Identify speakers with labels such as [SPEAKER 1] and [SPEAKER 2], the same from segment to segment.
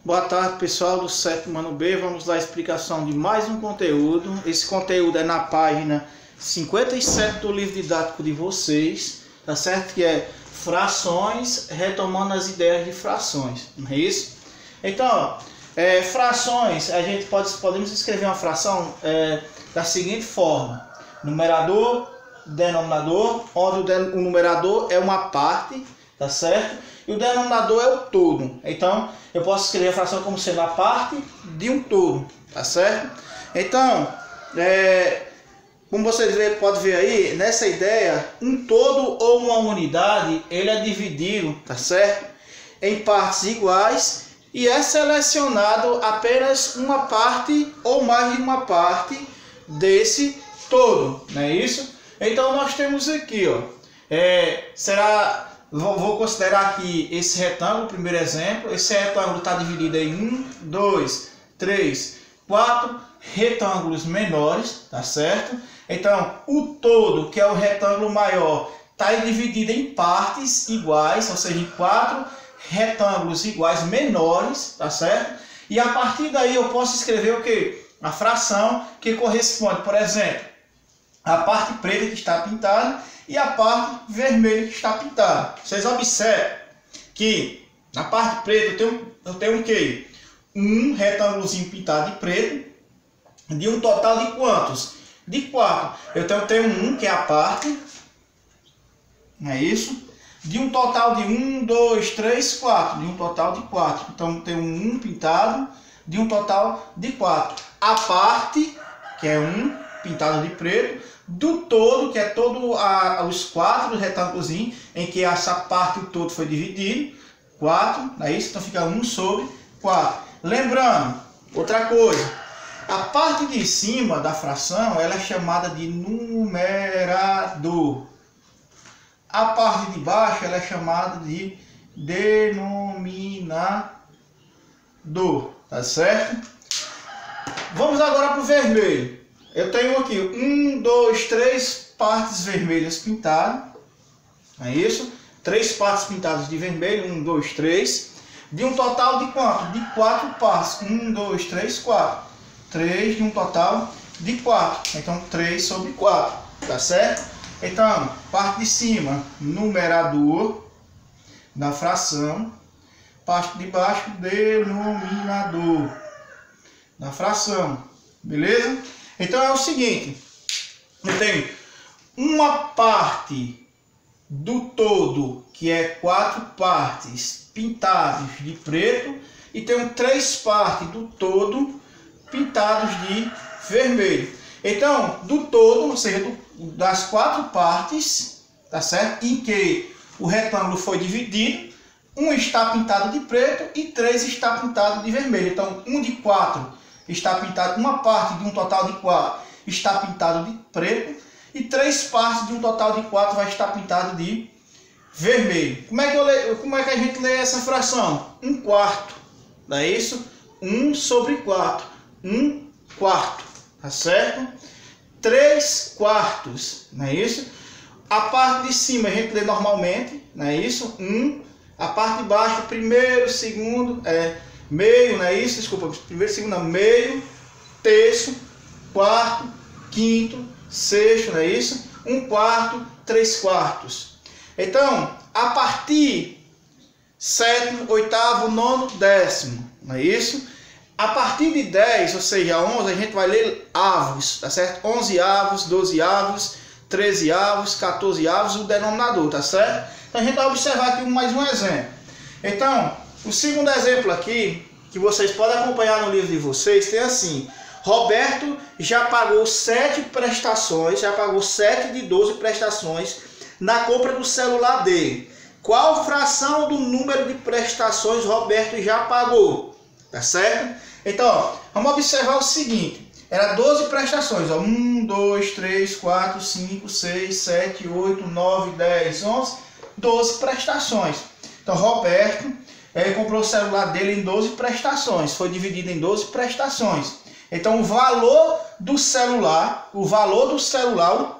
[SPEAKER 1] Boa tarde, pessoal do sétimo ano B. Vamos dar a explicação de mais um conteúdo. Esse conteúdo é na página 57 do livro didático de vocês, tá certo? Que é frações, retomando as ideias de frações, não é isso? Então, frações, a gente podemos escrever uma fração da seguinte forma: numerador, denominador, onde o numerador é uma parte, tá certo? E o denominador é o todo. Então, eu posso escrever a fração como sendo a parte de um todo, tá certo? Então, como vocês podem ver aí, nessa ideia, um todo ou uma unidade, ele é dividido, tá certo? Em partes iguais e é selecionado apenas uma parte ou mais de uma parte desse todo, não é isso? Então, nós temos aqui, ó, vou considerar aqui esse retângulo, primeiro exemplo. Esse retângulo está dividido em 1, 2, 3, 4 retângulos menores, tá certo? Então, o todo, que é o retângulo maior, está dividido em partes iguais, ou seja, em 4 retângulos iguais menores, tá certo? E a partir daí eu posso escrever o quê? A fração que corresponde, por exemplo, a parte preta que está pintada e a parte vermelha que está pintada. Vocês observam que na parte preta eu tenho o quê? Um retângulozinho pintado de preto, de um total de quantos? De 4. Eu tenho um, que é a parte, não é isso? De um total de 1, 2, 3, 4. De um total de 4. Então tem um pintado de um total de 4. A parte, que é um pintado de preto, do todo, que é todo os 4 retângulos em que essa parte do todo foi dividido, 4, não é isso? Então fica 1 sobre 4. Lembrando, outra coisa, a parte de cima da fração, ela é chamada de numerador. A parte de baixo, ela é chamada de denominador, tá certo? Vamos agora para o vermelho. Eu tenho aqui 1, 2, 3 partes vermelhas pintadas, é isso? 3 partes pintadas de vermelho, 1, 2, 3, de um total de quanto? De 4 partes, 1, 2, 3, 4, 3 de um total de 4, então 3 sobre 4, tá certo? Então, parte de cima, numerador da fração, parte de baixo, denominador da fração, beleza? Então é o seguinte, eu tenho uma parte do todo, que é 4 partes pintadas de preto, e tenho 3 partes do todo pintados de vermelho. Então, do todo, ou seja, das 4 partes, tá certo? Em que o retângulo foi dividido, um está pintado de preto e 3 está pintado de vermelho. Então, um de 4 está pintado, uma parte de um total de 4 está pintado de preto e 3 partes de um total de 4 vai estar pintado de vermelho. Como é que a gente lê essa fração? 1 quarto, não é isso? 1 sobre 4, 1 quarto, tá certo? 3 quartos, não é isso? A parte de cima a gente lê normalmente, não é isso? 1, a parte de baixo, primeiro, segundo, meio, não é isso? Desculpa, primeiro, segundo, meio, terço, quarto, quinto, sexto, não é isso? 1 quarto, 3 quartos. Então, a partir sétimo, oitavo, nono, décimo, não é isso? A partir de 10, ou seja, 11, a gente vai ler avos, tá certo? 11 avos, 12 avos, 13 avos, 14 avos, o denominador, tá certo? Então a gente vai observar aqui mais um exemplo. Então, o segundo exemplo aqui, que vocês podem acompanhar no livro de vocês, tem assim: Roberto já pagou 7 prestações, já pagou 7 de 12 prestações na compra do celular dele. Qual fração do número de prestações Roberto já pagou? Tá certo? Então, ó, vamos observar o seguinte: era 12 prestações, ó, 1, 2, 3, 4, 5, 6, 7, 8, 9, 10, 11, 12 prestações. Então, Roberto, ele comprou o celular dele em 12 prestações, foi dividido em 12 prestações. Então, o valor do celular, o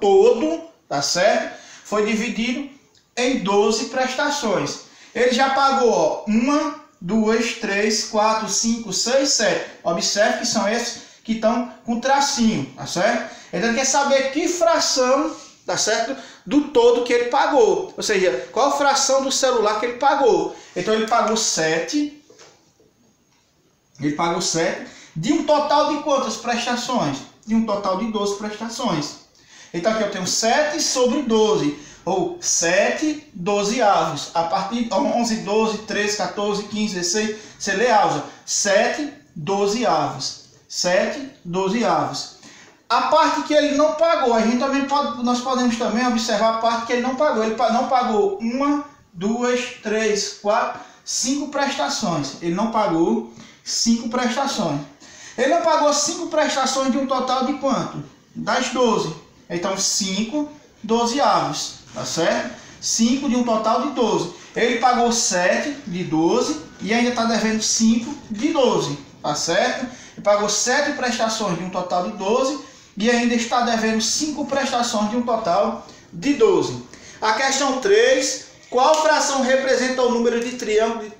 [SPEAKER 1] todo, tá certo? Foi dividido em 12 prestações. Ele já pagou, ó, 1, 2, 3, 4, 5, 6, 7. Observe que são esses que estão com tracinho, tá certo? Então ele quer saber que fração, tá certo? Do todo que ele pagou. Ou seja, qual a fração do celular que ele pagou. Então ele pagou 7. Ele pagou 7 de um total de quantas prestações? De um total de 12 prestações. Então aqui eu tenho 7 sobre 12. Ou 7 dozeavos. A partir de 11, 12, 13, 14, 15, 16, você lê alça. 7 dozeavos. 7 dozeavos. A parte que ele não pagou, a gente também nós podemos também observar a parte que ele não pagou. Ele não pagou 1, 2, 3, 4, 5 prestações. Ele não pagou 5 prestações. Ele não pagou 5 prestações de um total de quanto? Das 12. Então 5 dozeavos. Tá certo? 5 de um total de 12. Ele pagou 7 de 12 e ainda está devendo 5 de 12. Tá certo? Ele pagou 7 prestações de um total de 12 e ainda está devendo 5 prestações de um total de 12. A questão 3. Qual fração representa o número de triângulos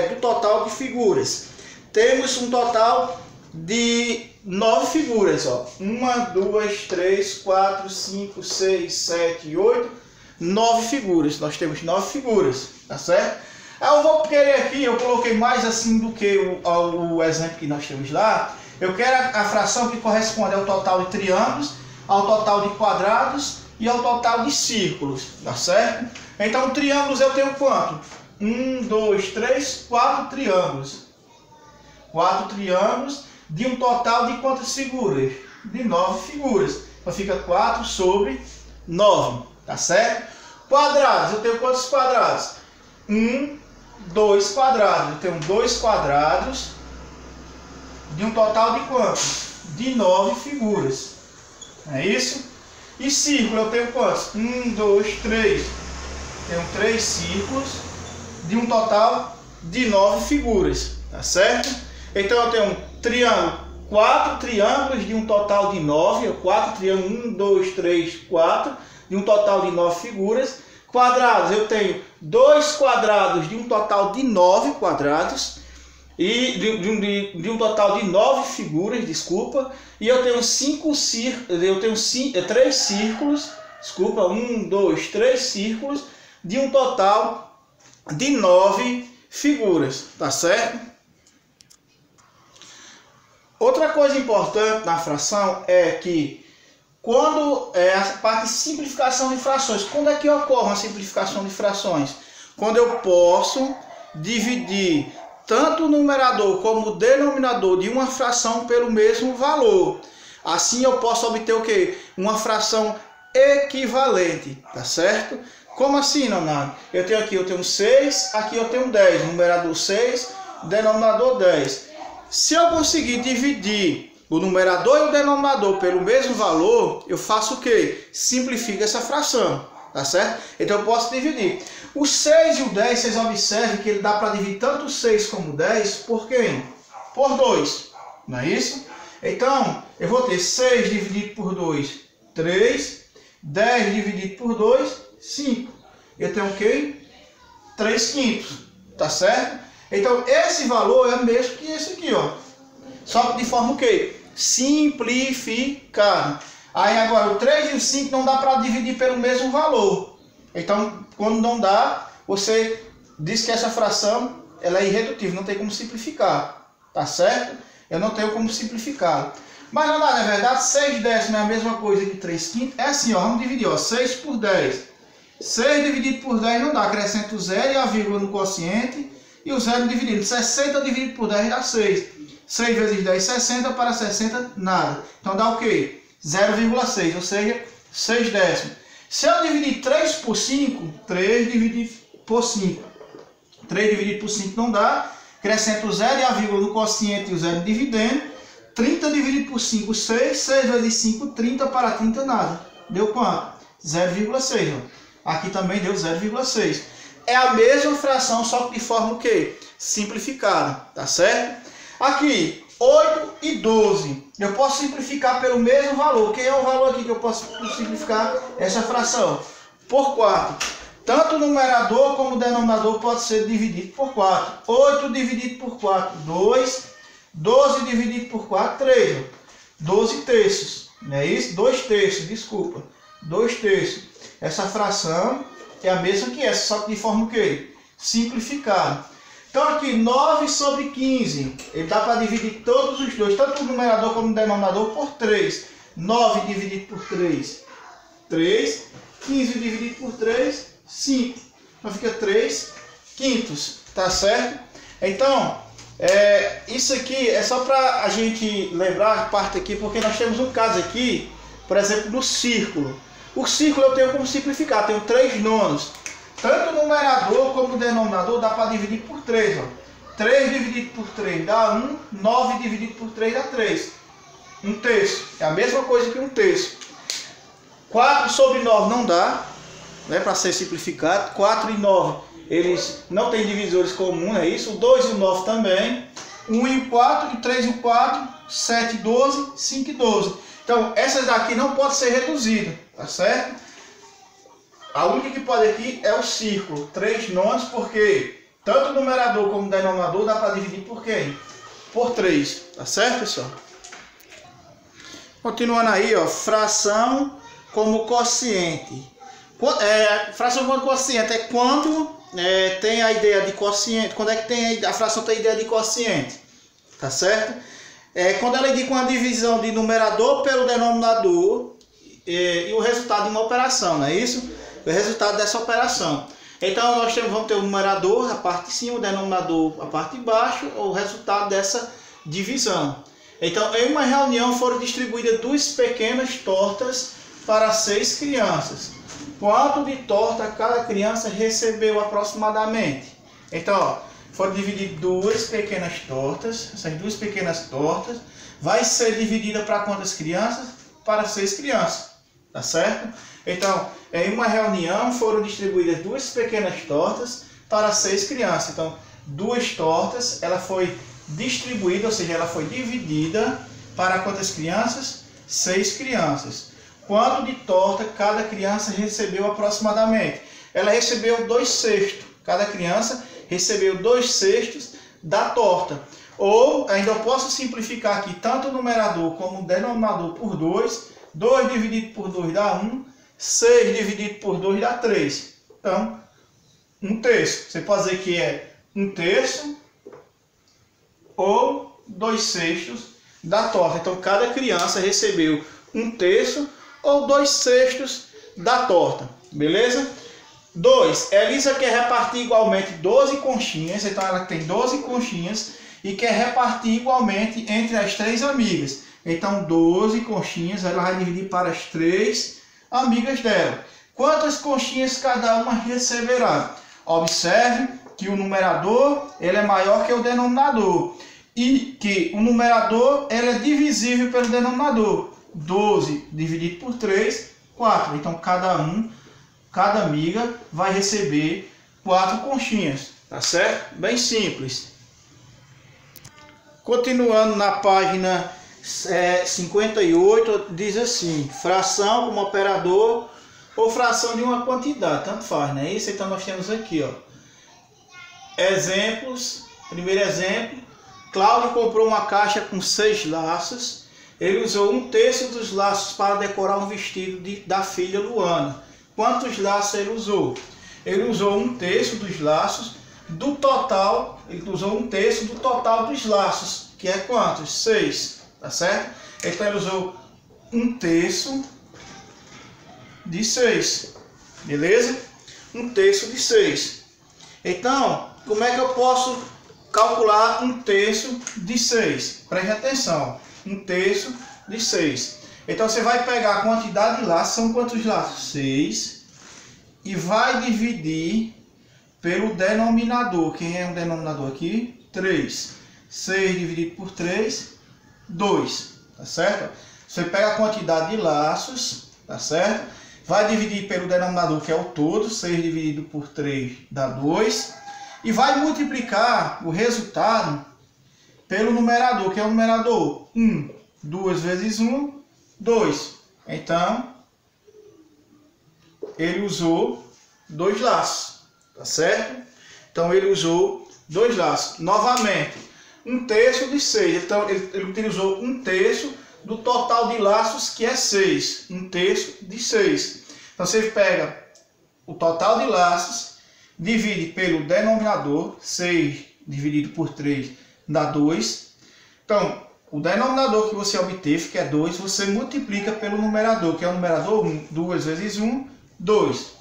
[SPEAKER 1] do total de figuras? Temos um total de 9 figuras. 1, 2, 3, 4, 5, 6, 7, 8... 9 figuras, nós temos 9 figuras, tá certo? Eu vou querer aqui, eu coloquei mais assim do que o exemplo que nós temos lá. Eu quero a fração que corresponde ao total de triângulos, ao total de quadrados e ao total de círculos, tá certo? Então, triângulos eu tenho quanto? 1, 2, 3, 4 triângulos. 4 triângulos de um total de quantas figuras? De 9 figuras. Então, fica 4 sobre 9. Tá certo? Quadrados, eu tenho quantos quadrados? 1, 2 quadrados. Eu tenho 2 quadrados de um total de quantos? De 9 figuras. É isso? E círculo, eu tenho quantos? 1, 2, 3. Tenho 3 círculos de um total de 9 figuras. Tá certo? Então eu tenho um triângulo, 4 triângulos de um total de 9. 4 triângulos, 1, 2, 3, 4. De um total de 9 figuras. Quadrados, eu tenho 2 quadrados de um total de 9 quadrados. E de um total de 9 figuras, desculpa. E eu tenho 3 círculos. Desculpa, 1, 2, 3 círculos. De um total de 9 figuras. Tá certo? Outra coisa importante na fração é que quando a parte de simplificação de frações, quando é que ocorre a simplificação de frações? Quando eu posso dividir tanto o numerador como o denominador de uma fração pelo mesmo valor. Assim eu posso obter o quê? Uma fração equivalente, tá certo? Como assim, Leonardo? Eu tenho 6, aqui eu tenho 10, numerador 6, denominador 10. Se eu conseguir dividir o numerador e o denominador pelo mesmo valor, eu faço o quê? Simplifico essa fração, tá certo? Então eu posso dividir. O 6 e o 10, vocês observem que ele dá para dividir tanto o 6 como o 10, por quem? Por 2, não é isso? Então, eu vou ter 6 dividido por 2, 3, 10 dividido por 2, 5. Eu tenho o quê? 3 quintos, tá certo? Então, esse valor é o mesmo que esse aqui, ó. Só que de forma o quê? Simplificada. Aí agora o 3 e o 5 não dá para dividir pelo mesmo valor. Então, quando não dá, você diz que essa fração ela é irredutível, não tem como simplificar. Tá certo? Eu não tenho como simplificar. Mas não dá, não é verdade? 6 décimos é a mesma coisa que 3 quintos. É assim, ó, vamos dividir, ó, 6 por 10. 6 dividido por 10 não dá, acrescenta o 0 e a vírgula no quociente. E o 0 dividido. 60 dividido por 10 dá 6. 6 vezes 10, 60, para 60, nada. Então dá o quê? 0,6, ou seja, 6 décimos. Se eu dividir 3 por 5, 3 dividido por 5. 3 dividido por 5 não dá. Acrescenta o 0 e a vírgula no quociente e o 0 dividendo. 30 dividido por 5, 6. 6 vezes 5, 30, para 30, nada. Deu quanto? 0,6. Aqui também deu 0,6. É a mesma fração, só que de forma o quê? Simplificada, tá certo? Aqui, 8 e 12. Eu posso simplificar pelo mesmo valor. Quem é o valor aqui que eu posso simplificar essa fração? Por 4. Tanto o numerador como o denominador pode ser dividido por 4. 8 dividido por 4, 2. 12 dividido por 4, 3. 12 terços. Não é isso? 2 terços, desculpa. 2 terços. Essa fração é a mesma que essa, só que de forma o quê? Simplificada. Então aqui, 9 sobre 15. Ele dá para dividir todos os dois, tanto o numerador como o denominador, por 3. 9 dividido por 3, 3. 15 dividido por 3, 5. Então fica 3 quintos. Tá certo? Então, isso aqui é só para a gente lembrar a parte aqui, porque nós temos um caso aqui, por exemplo, no círculo. O círculo eu tenho como simplificar, tenho 3 nonos. Tanto o numerador como o denominador dá para dividir por 3. Ó. 3 dividido por 3 dá 1, 9 dividido por 3 dá 3. 1 terço. É a mesma coisa que 1 terço. 4 sobre 9 não dá, né, para ser simplificado. 4 e 9, eles não têm divisores comuns, é isso. O 2 e o 9 também. 1 e o 4, e 3 e o 4, 7 e 12, 5 e 12. Então, essas daqui não podem ser reduzidas, tá certo? A única que pode aqui é o círculo, 3 nonos, porque tanto o numerador como o denominador dá para dividir por quem? Por 3, tá certo, pessoal? Continuando aí, ó, fração como quociente. Fração como quociente é quando tem a ideia de quociente, quando é que tem a fração tem a ideia de quociente, tá certo? Quando ela indica uma divisão de numerador pelo denominador e o resultado de uma operação, não é isso? O resultado dessa operação. Então nós vamos ter o numerador, a parte de cima, o denominador, a parte de baixo, o resultado dessa divisão. Então, em uma reunião foram distribuídas 2 pequenas tortas para 6 crianças. Quanto de torta cada criança recebeu aproximadamente? Então, ó, foram divididas 2 pequenas tortas. Essas 2 pequenas tortas vai ser dividida para quantas crianças? Para 6 crianças, tá certo? Então, em uma reunião foram distribuídas 2 pequenas tortas para 6 crianças. Então, 2 tortas, ela foi distribuída, ou seja, ela foi dividida para quantas crianças? 6 crianças. Quanto de torta cada criança recebeu aproximadamente? Ela recebeu 2 sextos. Cada criança recebeu 2 sextos da torta. Ou, ainda eu posso simplificar aqui, tanto o numerador como o denominador por 2. 2 dividido por 2 dá 1. 6 dividido por 2 dá 3. Então, 1 terço. Você pode dizer que é 1 terço ou 2 sextos da torta. Então, cada criança recebeu 1 terço ou 2 sextos da torta. Beleza? 2. Elisa quer repartir igualmente 12 conchinhas. Então, ela tem 12 conchinhas e quer repartir igualmente entre as 3 amigas. Então, 12 conchinhas ela vai dividir para as 3 amigas dela. Quantas conchinhas cada uma receberá? Observe que o numerador ele é maior que o denominador e que o numerador ele é divisível pelo denominador. 12 dividido por 3, 4. Então cada amiga vai receber 4 conchinhas, tá certo? Bem simples. Continuando na página 58, diz assim: fração como operador ou fração de uma quantidade, tanto faz, não é isso? Então nós temos aqui, ó, exemplos. Primeiro exemplo: Cláudio comprou uma caixa com 6 laços. Ele usou 1 terço dos laços para decorar um vestido da filha Luana. Quantos laços ele usou? Ele usou 1 terço dos laços do total. Ele usou 1 terço do total dos laços, que é quantos? 6, tá certo? Então ele usou 1 terço de 6, beleza? 1 terço de 6. Então, como é que eu posso calcular 1 terço de 6? Preste atenção, 1 terço de 6. Então você vai pegar a quantidade de laços, são quantos laços? 6, e vai dividir pelo denominador. Quem é o denominador aqui? 3. 6 dividido por 3, 2, tá certo? Você pega a quantidade de laços, tá certo? Vai dividir pelo denominador, que é o todo. 6 dividido por 3 dá 2. E vai multiplicar o resultado pelo numerador, que é o numerador 1. 2 vezes 1, 2. Então, ele usou 2 laços, tá certo? Então ele usou 2 laços. Novamente, 1/3 de 6. Então ele utilizou 1/3 do total de laços, que é 6. 1/3 de 6. Então você pega o total de laços, divide pelo denominador, 6 dividido por 3 dá 2. Então, o denominador que você obteve, que é 2, você multiplica pelo numerador, que é o numerador 1. 2 vezes 1, 2.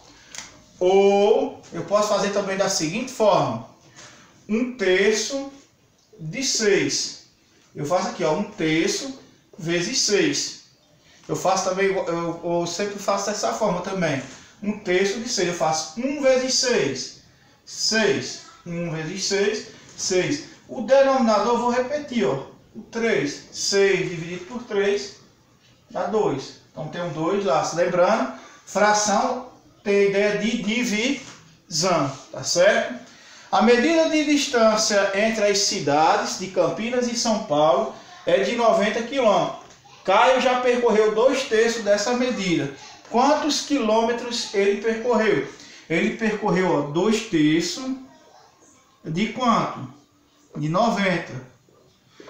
[SPEAKER 1] Ou eu posso fazer também da seguinte forma: 1/3 de 6. Eu faço aqui, ó, 1/3 vezes 6. Eu faço também, eu sempre faço dessa forma também. 1/3 de 6. Eu faço 1 vezes 6. 6. 1 vezes 6, 6. O denominador eu vou repetir, ó. O 3. 6 dividido por 3 dá 2. Então tem um 2 lá. Lembrando, fração tem a ideia de divisão, tá certo? A medida de distância entre as cidades de Campinas e São Paulo é de 90 km. Caio já percorreu 2/3 dessa medida. Quantos quilômetros ele percorreu? Ele percorreu 2/3 de quanto? De 90.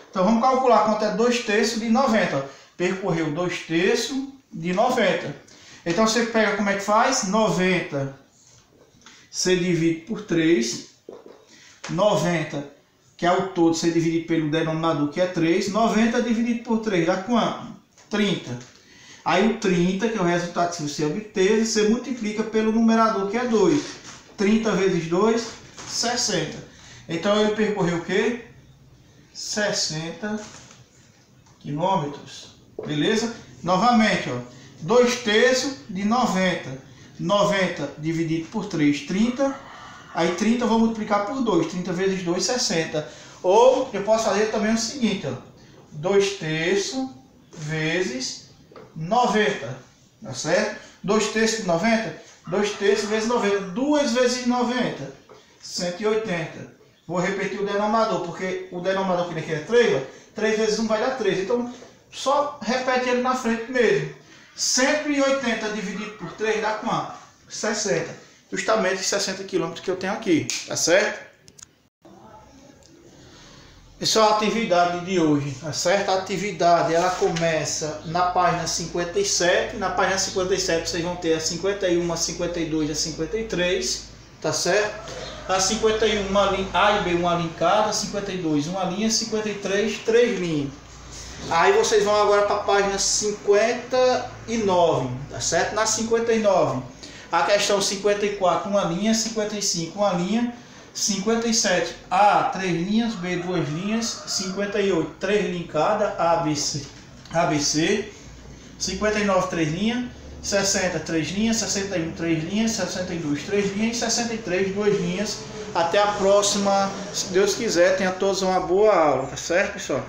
[SPEAKER 1] Então vamos calcular quanto é 2/3 de 90. Percorreu 2/3 de 90. Então você pega, como é que faz? 90 você divide por 3. 90, que é o todo, você divide pelo denominador, que é 3. 90 dividido por 3 dá quanto? 30. Aí o 30, que é o resultado que você obteve, você multiplica pelo numerador, que é 2. 30 vezes 2, 60. Então ele percorreu o quê? 60 quilômetros. Beleza? Novamente, ó. 2/3 de 90. 90 dividido por 3, 30. Aí 30 eu vou multiplicar por 2. 30 vezes 2, 60. Ou eu posso fazer também o seguinte, ó. 2/3 vezes 90. Tá certo? 2/3 de 90. 2/3 vezes 90. 2 vezes 90. 180. Vou repetir o denominador, porque o denominador que aqui é 3, ó. 3 vezes 1 vai dar 3. Então, só repete ele na frente mesmo. 180 dividido por 3 dá quanto? 60. Justamente 60 km que eu tenho aqui, tá certo? Essa é a atividade de hoje, tá certo? A atividade, ela começa na página 57. Na página 57 vocês vão ter a 51, a 52 e a 53, tá certo? A 51, uma linha, A e B, uma linkada, 52, uma linha, 53, 3 linhas. Aí vocês vão agora para a página 59, tá certo? Na 59, a questão 54, uma linha, 55, uma linha, 57, A, 3 linhas, B, 2 linhas, 58, 3 linkadas, ABC, 59, 3 linhas, 60, 3 linhas, 61, 3 linhas, 62, 3 linhas e 63, 2 linhas. Até a próxima, se Deus quiser. Tenha todos uma boa aula, tá certo, pessoal?